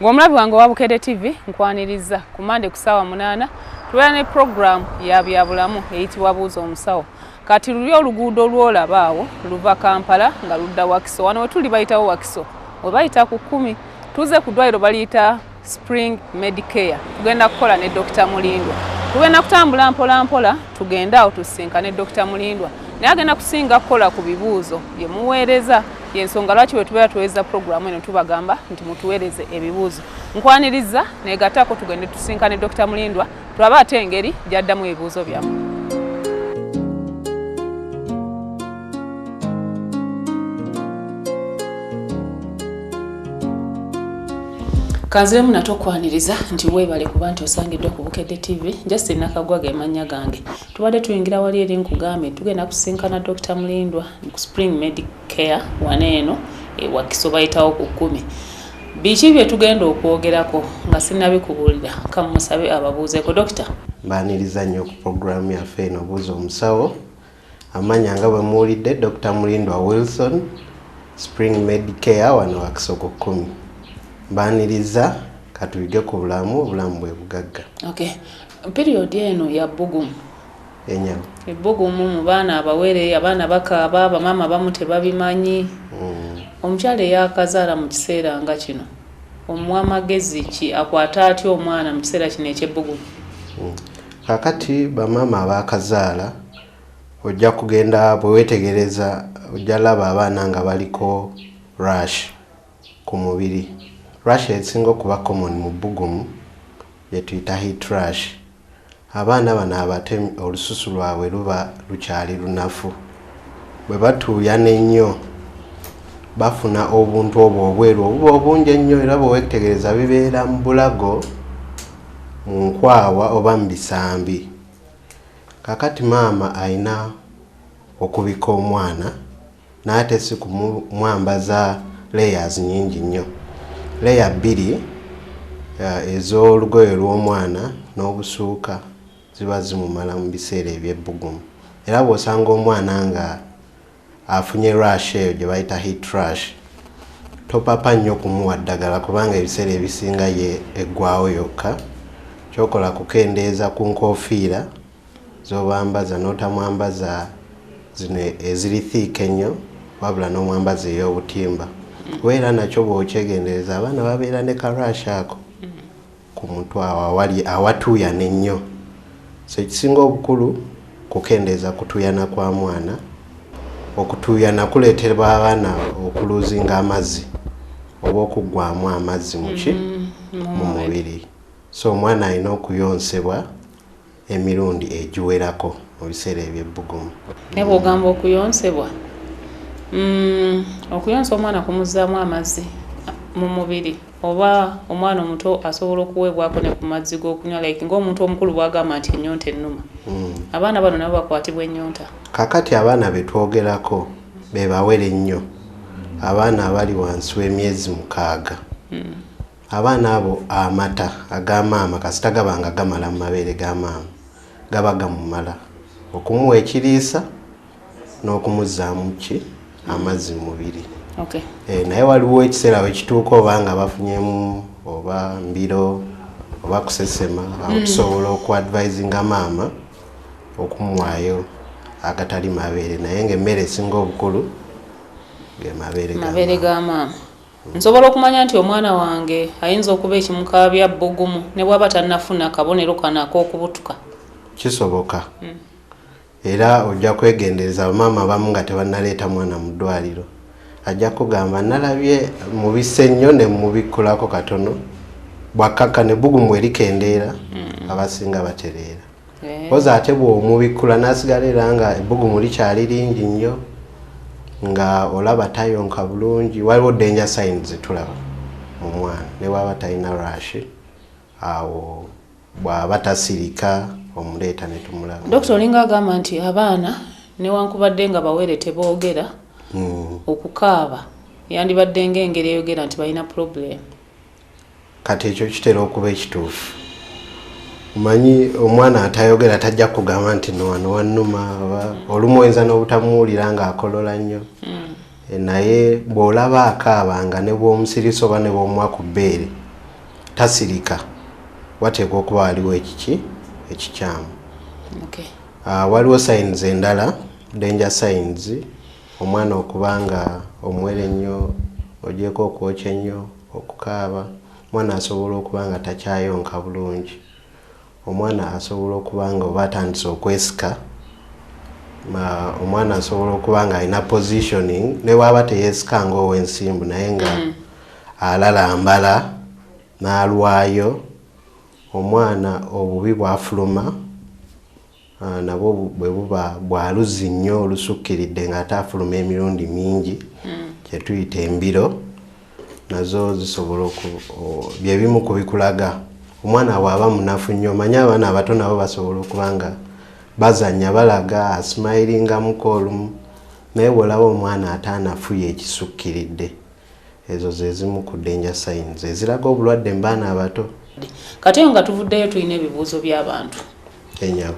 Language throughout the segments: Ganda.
Ng'omulabi wange wa Bukedde TV nkwaniriza ku Monday ku ssaawa 8 tubeera ne program ya byabulamu eyitibwa Buuza Omusawo. Kati luli oluguudo lw'olaba awo luva Kampala nga ludda Wakiso. Wano we tuli bayitawo Wakiso. We bayita ku 10 tuze ku ddwaliro baliyita Spring Medicare. Tugenda kukola ne Dr. Mulindwa. Tugenda kutambula mpola mpola tugenda awo tusinkane Dr. Mulindwa. Naye agenda kusinga kukola ku bibuuzo bye muweereza. Yensonga lwaki we tubeera tuweereza programu eno tubagamba nti mutuweereze ebibuuzo. Nkwaniriza neegattako tugende tusinkane Dr. Mulindwa tulabe ate engeri gy'addamu ebibuuzo byammwe. Kanziremu nato okwaniriza nti weebale kuba nti osangiddwa ku Bukedde TV. Justin Nakagwa ge mannya gange. Tubadde tuyingira wali eri nkugambe tugenda kusinkana Dr. Mulindwa ku Spring Medicare waneeno Wakiso bayitawo ku 10. Biki bye tugenda okwogerako nga sinnabikubuulira kamusabe ababuuzeeko Dr. Mbaaniriza nnyo ku programu yaffe eno Buuza Omusawo. Amanya nga bwe muwulidde Dr. Mulindwa Wilson Spring Medicare wano Wakiso ku 10. Mbaaniriza katuyige ku bulamu bwe bugagga. Okay. Period eno ya bbugumu. Enyama. Ebbugumu mu baana abawere, abaana bakaaba, abamama bamu tebabimanyi. Omukyala eyakazaala mu kiseera nga kino. Omuwa amagezi ki akwata atya omwana mu kiseera kino eky'ebbugumu? Kakati bamama abakazaala ojja kugenda bwe weetegereza ojja laba abaana nga baliko rash ku mubiri. Rash esinga okuba common mu bbugumu ye tuyita heat rash. Abaana bano abato olususu lwabwe luba lukyali lunafu. Bwe batuuya n'ennyo bafuna obuntu obwo obweru obuba obungi ennyo era bwe weetegereza bibeera mu bulago, mu nkwawa oba mu bisambi. Kakati maama alina okubika omwana n'ate si kumwambaza layers nyingi nnyo. Layer 2 ez'olugoye lw'omwana n'obusuuka ziba zimumala mu biseera eby'ebbugumu. Era bw'osanga omwana nga afunye rash eyo gye bayita heat rash, topapa nnyo kumuwa ddagala kubanga ebiseera ebisinga ye eggwawo yokka. Kyokola kukendeeza ku nkofiira z'obambaza n'otamwambaza zino eziri thick ennyo wabula n'omwambaza ey'obutimba. Weera nakyo bw'okyegendereza abaana babeera ne karash ako ku mutwe awatuuya n'ennyo. So ekisinga obukulu kukendeeza kutuuyana kwa mwana. Okutuuyana kuleetera abaana okuluzinga amazzi oba okuggwamu amazzi mu mubiri. So omwana alina okuyonsebwa emirundi egiwerako mu biseera eby'ebbugumu. Ne bw'ogamba okuyonsebwa okuyonsa omwana kumuzzaamu amazzi mu mubiri oba omwana omuto asobola okuweebwako ne ku mazzi g'okunywa like ng'omuntu omukulu bw'agamba nti ennyonta ennuma. Abaana bano nabo bakwatibwa ennyonta. Kakati abaana be twogerako be bawere ennyo, abaana abali wansi w'emyezi 6. Abaana abo amata ag'amaama kasita gabanga gamala mu mabeere ga maama gaba gamumala okumuwa ekiriisa n'okumuzzaamu amazzi mu mubiri. Okay. Naye waliwo ekiseera we kituuka oba nga bafunyemu oba mbiro oba kusesema tusobola okuadvisinga maama okumuwaayo agatali mabeere naye ng'emmere esinga obukulu ge mabeere ga maama. Nsobola okumanya nti omwana wange ayinza okuba ekimukaabya bbugumu ne bw'aba tannafuna kabonero kano ak'okubutuka. Kisoboka. Era ojja kwegendereza abamaama abamu nga tebannaleeta mwana mu ddwaliro. Ajja kugamba nalabye mubise nnyo ne mubikkulako katono bwakaka ne bbugumu erikendeera abasinga batereera. Oza ate bw'omubikkula n'asigala era nga ebbugumu likyali lingi nnyo nga olaba tayonka bulungi, waliwo danger signs zetulaba mu mwana ne bw'aba talina rash awo bw'aba tasirika omuleeta ne tumulaba. Dr. Olinga agamba nti abaana newankubadde nga bawere teboogera okukaaba yandibadde ng'engeri eyogera nti balina problem. Kati ekyo kitera okuba ekituufu. Omanyi omwana atayogera tajja kugamba nti no wano wannuma olumu oyinza n'obutamuwulira ng'akolola nnyo. Naye bw'olaba akaaba nga ne bw'omusirisa oba ne bw'omuwa ku bbeere tasirika wateekwa okuba waliwo ekikyamu. Okay. Waliwo signs endala, danger signs, omwana okuba nga omuwere ennyo, ogyeko okwokya ennyo, okukaaba, omwana asobola okuba nga takyayonka bulungi, omwana asobola okuba nga oba atandise okwesika, omwana asobola okuba nga alina positioning ne bw'aba teyeesika ng'ow'ensimbu naye nga alalambala n'alwayo, omwana obubi bw'afuluma nabwo bwe buba bwaluzi nnyo olusukkiridde ng'ate afuluma emirundi mingi kye tuyita embiro, nazo zisobola bye bimu ku bikulaga. Omwana bw'aba munafu nnyo, omanyi abaana abato nabo basobola okuba nga bazannya balaga asmilingamuko olumu, naye bw'olaba omwana ataanafuye ekisukkiridde, ezo ze zimu ku danger signs eziraga obulwadde mu baana abato. Kati nga tuvuddeyo tulina ebibuuzo by'abantu.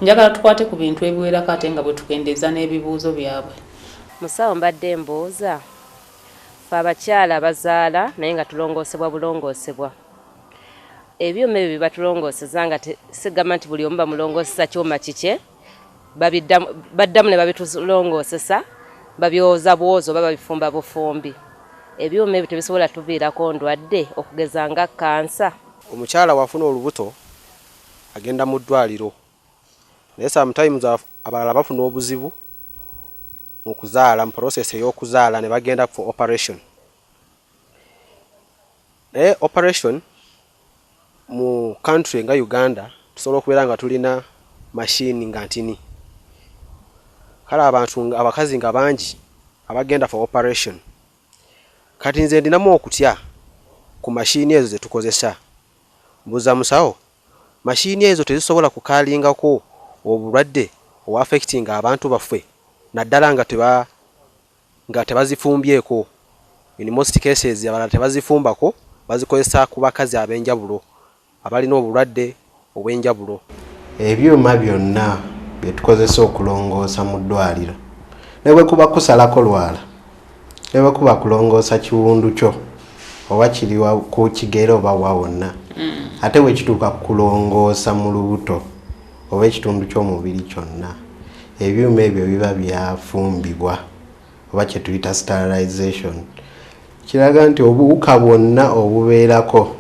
Njagala tukwate ku bintu ebiwerako ate nga bwe tukendeeza n'ebibuuzo byabwe. Musawo mbadde mbuuza, fe abakyala bazaala naye nga tulongoosebwa bulongoosebwa. Ebyuma ebyo batulongooseza nga sigamba nti buli omu bamulongoosesa kyuma kike, baddamu ne babitulongoosesa, babyoza bwozo oba babifumba bufumbi. Ebyuma ebyo tebisobola tuviirako ndwadde okugeza nga kansa. Omukyala wafuna olubuto agenda mu ddwaliro, naye sometimes abalala bafuna obuzibu mu kuzaala, mu process ey'okuzaala ne bagenda for operation. Naye operation mu country nga Uganda tusobola okubeera nga tulina machine nga ntini. Kale abakazi nga bangi abagenda for operation. Kati nze ndinamu okutya ku machine ezo ze tukozesa. Mbuuza musawo, machine ezo tezisobola kukaalingako obulwadde affecting abantu baffe naddala nga tebazifumbyeko. In most cases abalala tebazifumbako, bazikozesa ku bakazi ab'enjawulo abalina obulwadde obw'enjawulo. Ebyuma byonna bye tukozesa okulongoosa mu ddwaliro, ne bwe kuba kusalako lwala, ne bwe kuba kulongoosa kiwundu kyo oba kiri ku kigere oba wa wonna, ate bwe kituuka kulongoosa mu lubuto oba ekitundu ky'omubiri kyonna, ebyuma ebyo biba byafumbibwa oba kye tuyita sterilization. Kiraga nti obuwuka bwonna obubeerako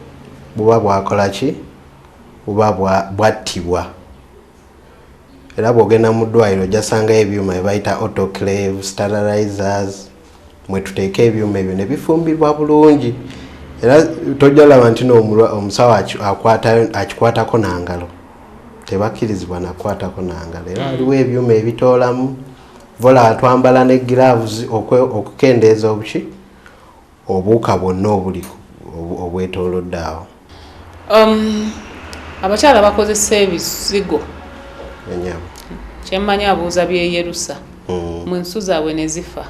buba bwakola ki? Buba bwattibwa. Era bw'ogenda mu ddwaliro ojjasangayo ebyuma bye bayita autoclave, sterilizers, mwe tuteeka ebyuma ebyo ne bifumbibwa bulungi. Era tojja laba nti omusawo akikwatako n'angalo, tebakkirizibwa nakwatako n'angalo. Era waliwo ebyuma ebitoolamu, vola atwambala ne gloves okukendeeza obuwuka bwonna obwetoolodde awo. Abakyala bakozesa ebizigo. Kyemmanyi abuuza byeyerusa mu ensu zaabwe ne zifa,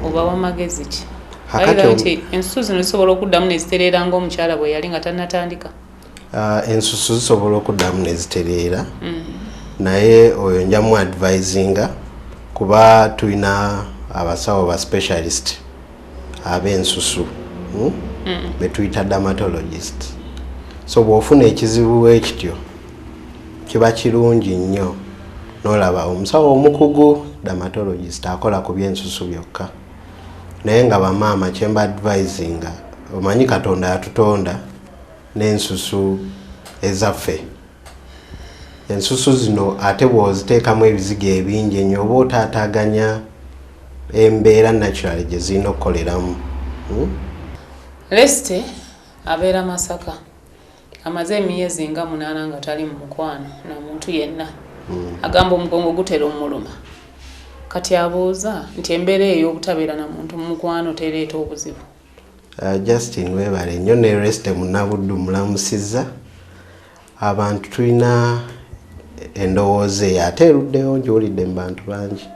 obawa magezi ki? Ayira nti ensusu zino zisobola okuddamu ne zitereera ng'omukyala bwe yali nga tannatandika. Ensusu zisobola okuddamu ne zitereera, naye oyo njamu advisinga kuba tulina abasawo ba specialist ab'ensusu be tuyita dermatologist. So bw'ofuna ekizibu ekityo kiba kirungi nnyo n'olaba omusawo omukugu dermatologist akola ku by'ensusu byokka. Naye nga bamaama kyemba advisinga, omanyi Katonda yatutonda n'ensusu ezaffe. Ensusu zino ate bw'oziteekamu ebizigo ebingi ennyo oba otaataaganya embeera naturally gye zirina okukoleramu. Leste abeera Masaka, amaze emyezi nga 8 nga tali mu mukwano na muntu yenna. Agamba omugongo gutera omuluma. Kati abuuza nti embeera ey'obutabeera na muntu mu mukwano tereeta obuzibu. Justin webale nnyo ne Leste Munnabuddu mulamusizza. Abantu tulina endowooza eyo ate eruddeyo ngiwulidde mu bantu bangi.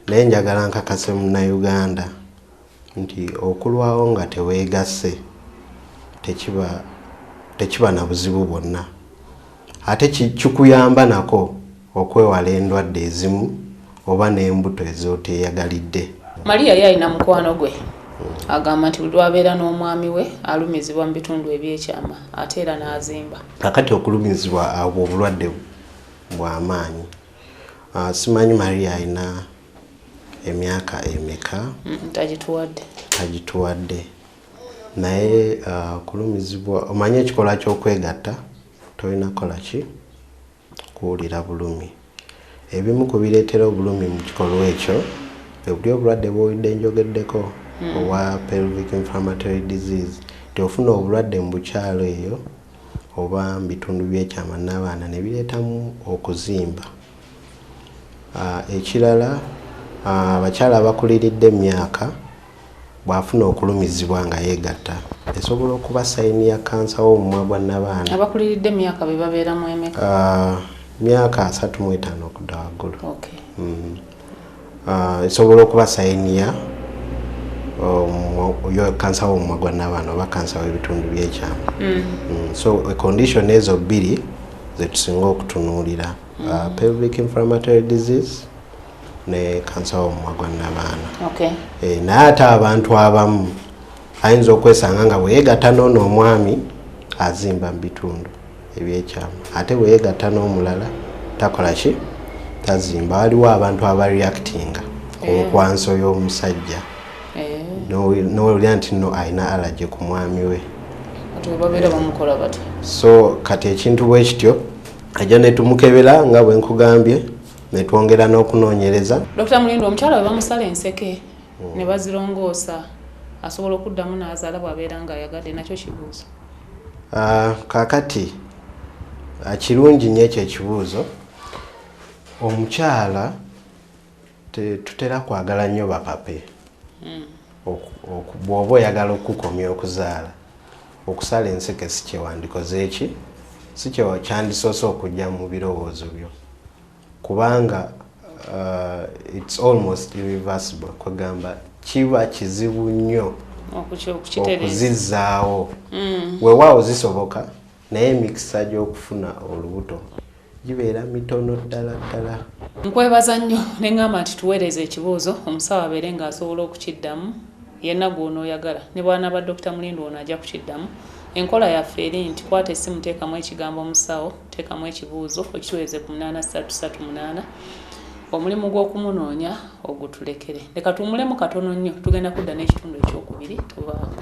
Naye njagala nkakase Munnayuganda nti okulwawo nga teweegasse tekiba na buzibu bwonna. Ate kikuyamba nako okwewala endwadde ezimu oba n'embuto ezooteeyagalidde. Maria yalina mukwano gwe agamba nti buli lwabeera n'omwami we alumizibwa mu bitundu ebyekyama ate era n'azimba. Kakati okulumizibwa abo obulwadde bw'amaanyi. Simanyi Maria alina emyaka emeka? Tagituwadde. Naye kulumizibwa omanye ekikola ky'okwegatta tolina kola ki kuwulira bulumi. Ebimu ku bireetera obulumi mu kikolwa ekyo buli obulwadde bw'owulidde njogeddeko owa pelvic inflammatory disease nti ofuna obulwadde mu bukyalo eyo oba mu bitundu by'ekyama n'abaana ne bireetamu okuzimba. Ekirala abakyala abakuliridde emyaka bw'afuna okulumizibwa nga yeegatta esobola okuba sayini ya kansa w'omumwa gwa nnabaana. Abakuliridde emyaka be babeeramu emeka? Myaka 35 okudda waggulu. Esobola okuba sayini ya kansa w'omumwa gwa nnabaana oba kansa w'ebitundu by'ekyama. So condition ezo bbiri ze tusinga okutunuulira, pelvic inflammatory disease ne kansa w'omumwa gwa nnabaana. Naye ate abantu abamu ayinza okwesanga nga bwe yeegatta n'ono omwami azimba mu bitundu ebyekyama ate bwe yeegatta n'omulala takola ki tazimba. Waliwo abantu abareactinga ku nkwanso y'omusajja n'owulira nti no alina allergy ku mwami we. So kati ekintu bwe kityo ajja ne tumukebera nga bwe nkugambye ne twongera n'okunoonyereza. Dr. Mulindo, omukyala we bamusala enseke ne bazirongoosa asobola okuddamu n'azaala bw'abeera ng'ayagadde, nakyo kibuuzo? Kaakati kirungi nnyo ekyo ekibuuzo. Omukyala tutera kwagala nnyo bapape. Bw'oba oyagala okukomya okuzaala okusala enseke si kyewandikoze eki si kyandisoose okujja mu birowoozo byo kubanga it's almost irreversible. Kwegamba kiba kizibu nnyo okuzizaawo. Weewaawo zisoboka naye emikisa gy'okufuna olubuto gibeera mitono ddala ddala. Nkwebaza nnyo ne ngamba nti tuweereze ekibuuzo omusawo abeere ng'asobola okukiddamu yenna gw'onooyagala ne bw'anaaba Dr. Mulindo ono ajja kukiddamu. Enkola yaffe eri nti kwata essimu teekamu ekigambo omusawo teekamu ekibuuzo okituweeze ku 8338 omulimu gw'okumunoonya ogutulekere. Leka tuwummulemu katono nnyo tugenda kudda n'ekitundu ekyokubiri tubaako.